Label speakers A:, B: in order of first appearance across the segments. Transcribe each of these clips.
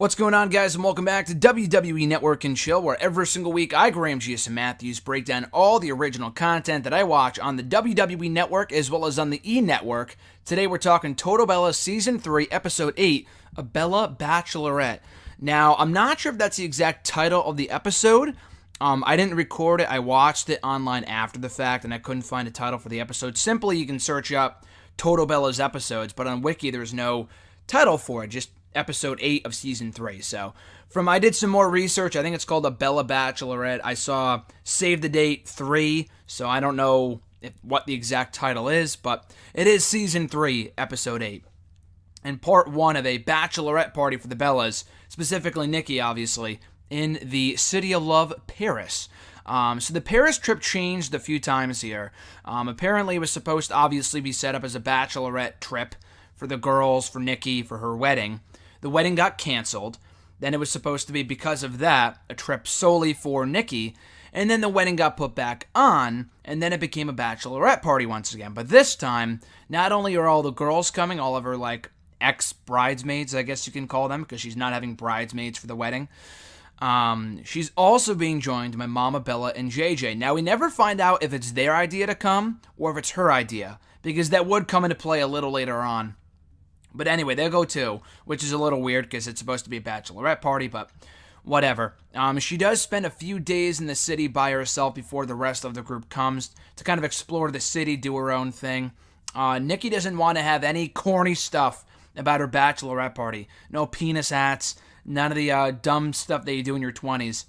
A: What's going on, guys, and welcome back to WWE Network and Chill, where every single week I, Graham G.S. Matthews, break down all the original content that I watch on the WWE Network as well as on the E! Network. Today we're talking Total Bella Season 3, Episode 8, A Bella Bachelorette. Now, I'm not sure if that's the exact title of the episode. I didn't record it. I watched it online after the fact, and I couldn't find a title for the episode. Simply, you can search up Total Bella's episodes, but on Wiki there's no title for it, just Episode 8 of Season 3. So, I did some more research. I think it's called A Bella Bachelorette. I saw Save the Date 3, so I don't know what the exact title is, but it is Season 3, Episode 8. And Part 1 of a bachelorette party for the Bellas, specifically Nikki, obviously, in the City of Love, Paris. So the Paris trip changed a few times here. Apparently, it was supposed to obviously be set up as a bachelorette trip for the girls, for Nikki, for her wedding. The wedding got canceled. Then it was supposed to be, because of that, a trip solely for Nikki. And then the wedding got put back on, and then it became a bachelorette party once again. But this time, not only are all the girls coming, all of her, ex-bridesmaids, I guess you can call them, because she's not having bridesmaids for the wedding. She's also being joined by Mama Bella and JJ. Now, we never find out if it's their idea to come, or if it's her idea, because that would come into play a little later on. But anyway, they'll go too, which is a little weird because it's supposed to be a bachelorette party, but whatever. She does spend a few days in the city by herself before the rest of the group comes to kind of explore the city, do her own thing. Nikki doesn't want to have any corny stuff about her bachelorette party. No penis hats, none of the dumb stuff that you do in your 20s.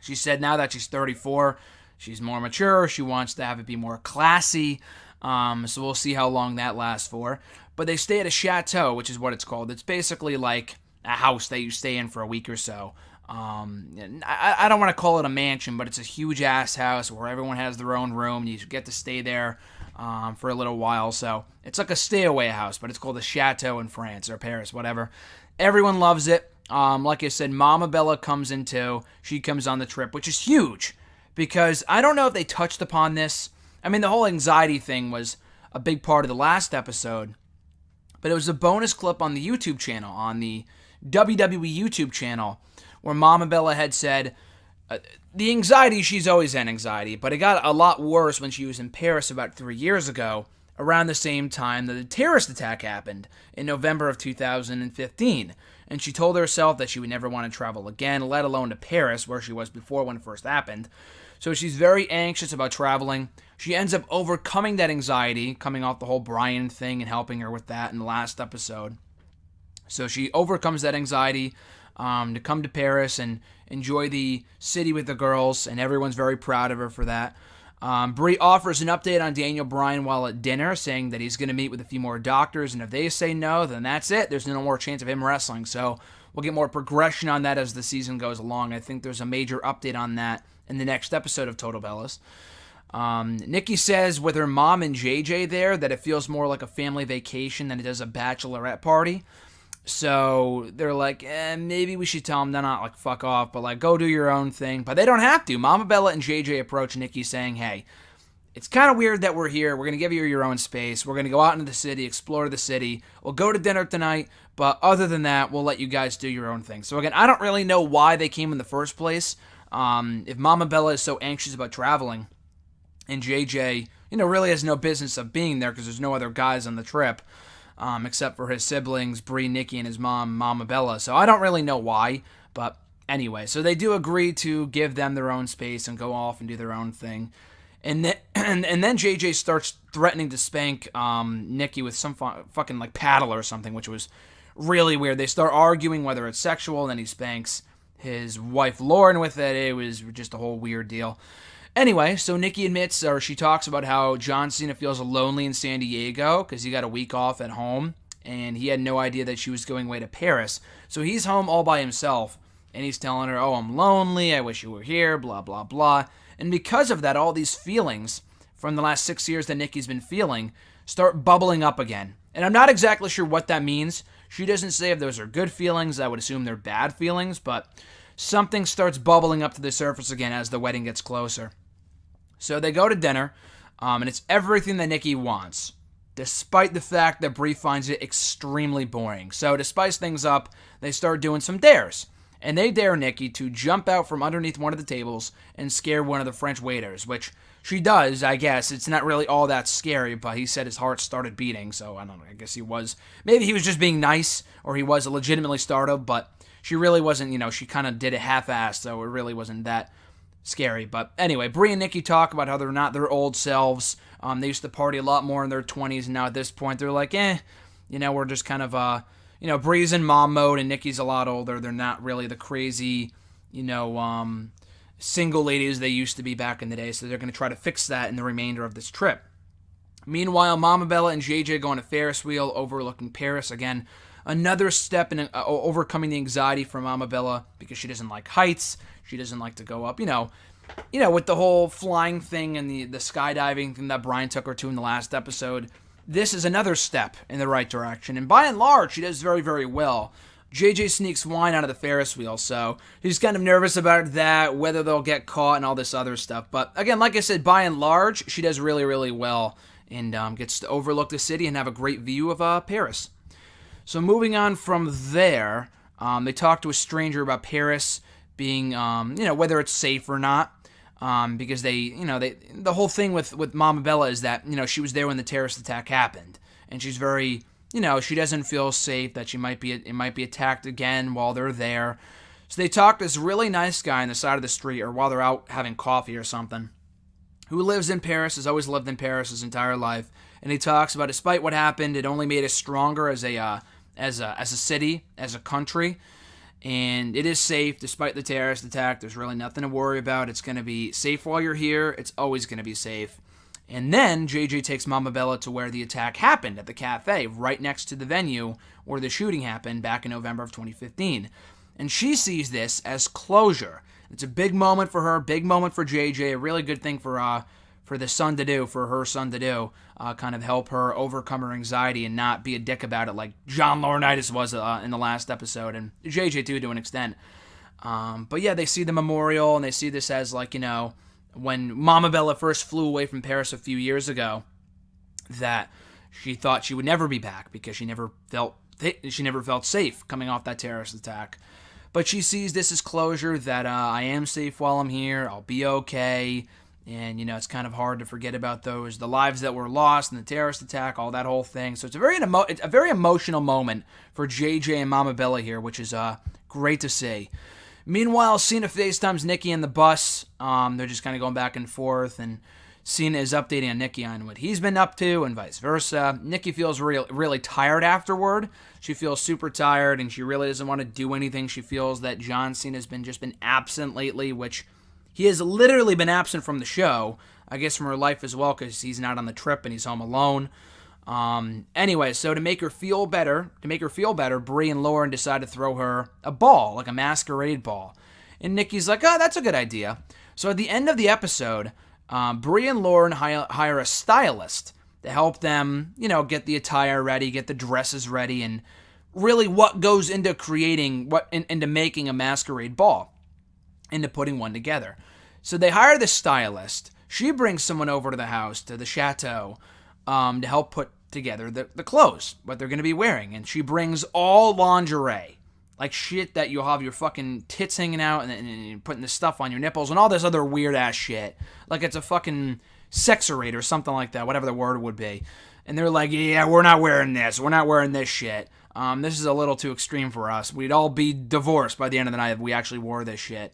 A: She said now that she's 34, she's more mature. She wants to have it be more classy. So we'll see how long that lasts for. But they stay at a chateau, which is what it's called. It's basically like a house that you stay in for a week or so. I don't want to call it a mansion, but it's a huge-ass house where everyone has their own room. You get to stay there for a little while. So it's like a stay-away house, but it's called a chateau in France or Paris, whatever. Everyone loves it. Like I said, Mama Bella comes in too. She comes on the trip, which is huge because I don't know if they touched upon this. I mean, the whole anxiety thing was a big part of the last episode, but it was a bonus clip on the YouTube channel, on the WWE YouTube channel, where Mama Bella had said, the anxiety, she's always had anxiety, but it got a lot worse when she was in Paris about 3 years ago, around the same time that the terrorist attack happened in November of 2015. And she told herself that she would never want to travel again, let alone to Paris, where she was before when it first happened. So she's very anxious about traveling. She ends up overcoming that anxiety, coming off the whole Brian thing and helping her with that in the last episode. So she overcomes that anxiety to come to Paris and enjoy the city with the girls, and everyone's very proud of her for that. Brie offers an update on Daniel Bryan while at dinner, saying that he's going to meet with a few more doctors, and if they say no, then that's it. There's no more chance of him wrestling. So we'll get more progression on that as the season goes along. I think there's a major update on that in the next episode of Total Bellas. Nikki says with her mom and JJ there that it feels more like a family vacation than it does a bachelorette party. So they're like, maybe we should tell them they're not fuck off, but go do your own thing. But they don't have to. Mama Bella and JJ approach Nikki saying, hey, it's kind of weird that we're here. We're going to give you your own space. We're going to go out into the city, explore the city. We'll go to dinner tonight, but other than that, we'll let you guys do your own thing. So again, I don't really know why they came in the first place. If Mama Bella is so anxious about traveling, and JJ, really has no business of being there because there's no other guys on the trip, except for his siblings, Brie, Nikki, and his mom, Mama Bella. So I don't really know why, but anyway. So they do agree to give them their own space and go off and do their own thing. And then, and then JJ starts threatening to spank Nikki with some fucking paddle or something, which was really weird. They start arguing whether it's sexual, and then he spanks his wife Lauren with it. It was just a whole weird deal. Anyway, so Nikki admits, or she talks about how John Cena feels lonely in San Diego because he got a week off at home, and he had no idea that she was going away to Paris. So he's home all by himself, and he's telling her, oh, I'm lonely, I wish you were here, blah, blah, blah. And because of that, all these feelings from the last 6 years that Nikki's been feeling start bubbling up again. And I'm not exactly sure what that means. She doesn't say if those are good feelings. I would assume they're bad feelings, but something starts bubbling up to the surface again as the wedding gets closer. So they go to dinner, and it's everything that Nikki wants, despite the fact that Brie finds it extremely boring. So to spice things up, they start doing some dares. And they dare Nikki to jump out from underneath one of the tables and scare one of the French waiters, which she does, I guess. It's not really all that scary, but he said his heart started beating, so I don't know. I guess maybe he was just being nice, or he was legitimately startled, but she really wasn't, she kind of did it half-assed, so it really wasn't that scary. But anyway, Brie and Nikki talk about how they're not their old selves. They used to party a lot more in their 20s, and now at this point they're like, we're just kind of, Brie's in mom mode, and Nikki's a lot older. They're not really the crazy, single ladies they used to be back in the day, so they're going to try to fix that in the remainder of this trip. Meanwhile, Mama Bella and JJ go on a Ferris wheel overlooking Paris. Again, another step in overcoming the anxiety for Mama Bella, because she doesn't like heights. She doesn't like to go up, with the whole flying thing and the skydiving thing that Brian took her to in the last episode. This is another step in the right direction, and by and large, she does very, very well. JJ sneaks wine out of the Ferris wheel, so he's kind of nervous about that, whether they'll get caught and all this other stuff. But again, like I said, by and large, she does really, really well, and gets to overlook the city and have a great view of Paris. So moving on from there, they talk to a stranger about Paris being, whether it's safe or not. Because the whole thing with Mama Bella is that, she was there when the terrorist attack happened, and she's very, she doesn't feel safe that it might be attacked again while they're there. So they talk to this really nice guy on the side of the street, or while they're out having coffee or something, who lives in Paris, has always lived in Paris his entire life, and he talks about, despite what happened, it only made us stronger as a city, as a country. And it is safe despite the terrorist attack. There's really nothing to worry about. It's going to be safe while you're here. It's always going to be safe. And then JJ takes Mama Bella to where the attack happened, at the cafe, right next to the venue where the shooting happened back in November of 2015. And she sees this as closure. It's a big moment for her, big moment for JJ, a really good thing for her son to do, kind of help her overcome her anxiety and not be a dick about it like John Laurinaitis was in the last episode, and JJ too to an extent. But yeah, they see the memorial, and they see this as when Mama Bella first flew away from Paris a few years ago, that she thought she would never be back because she never felt safe coming off that terrorist attack. But she sees this as closure, that I am safe while I'm here, I'll be okay. And, it's kind of hard to forget about the lives that were lost in the terrorist attack, all that whole thing. So it's a very emotional moment for JJ and Mama Bella here, which is great to see. Meanwhile, Cena FaceTimes Nikki in the bus. They're just kind of going back and forth, and Cena is updating on Nikki on what he's been up to, and vice versa. Nikki feels really tired afterward. She feels super tired, and she really doesn't want to do anything. She feels that John Cena's just been absent lately, which he has literally been absent from the show, I guess from her life as well, because he's not on the trip and he's home alone. Anyway, so to make her feel better, Brie and Lauren decide to throw her a ball, like a masquerade ball. And Nikki's like, oh, that's a good idea. So at the end of the episode, Brie and Lauren hire a stylist to help them, get the attire ready, get the dresses ready, and really what goes into into making a masquerade ball, into putting one together. So they hire the stylist. She brings someone over to the house, to the chateau, to help put together the clothes, what they're going to be wearing. And she brings all lingerie, like shit that you'll have your fucking tits hanging out and putting this stuff on your nipples and all this other weird-ass shit. Like it's a fucking sexerate or something like that, whatever the word would be. And they're like, yeah, we're not wearing this. We're not wearing this shit. This is a little too extreme for us. We'd all be divorced by the end of the night if we actually wore this shit.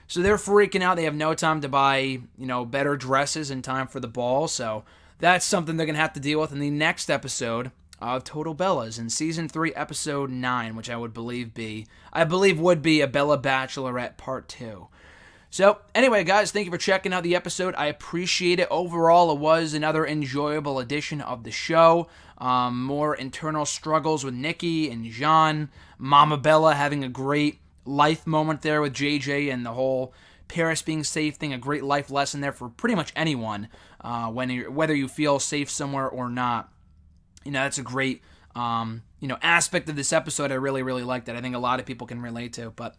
A: So they're freaking out. They have no time to buy, better dresses in time for the ball. So that's something they're going to have to deal with in the next episode of Total Bellas in Season 3, Episode 9, which I believe would be a Bella Bachelorette Part 2. So, anyway, guys, thank you for checking out the episode. I appreciate it. Overall, it was another enjoyable edition of the show. More internal struggles with Nikki and Jean. Mama Bella having a great life moment there with JJ, and the whole Paris being safe thing, a great life lesson there for pretty much anyone, whether you feel safe somewhere or not. That's a great, aspect of this episode. I really, really liked it. I think a lot of people can relate to. But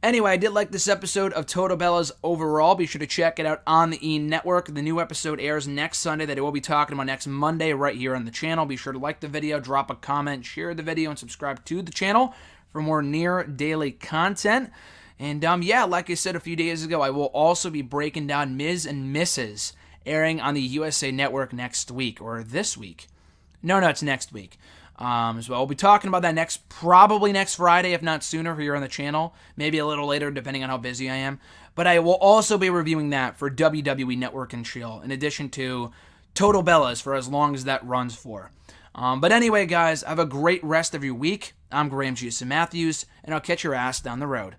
A: anyway, I did like this episode of Total Bellas overall. Be sure to check it out on the E! Network. The new episode airs next Sunday that I will be talking about next Monday right here on the channel. Be sure to like the video, drop a comment, share the video, and subscribe to the channel for more near daily content. And like I said a few days ago, I will also be breaking down Ms. and Mrs. airing on the USA Network next week, or this week. No, it's next week. So I'll be talking about that probably next Friday, if not sooner, here on the channel. Maybe a little later, depending on how busy I am. But I will also be reviewing that for WWE Network and Chill, in addition to Total Bellas for as long as that runs for. But anyway, guys, have a great rest of your week. I'm Graham G. Matthews, and I'll catch your ass down the road.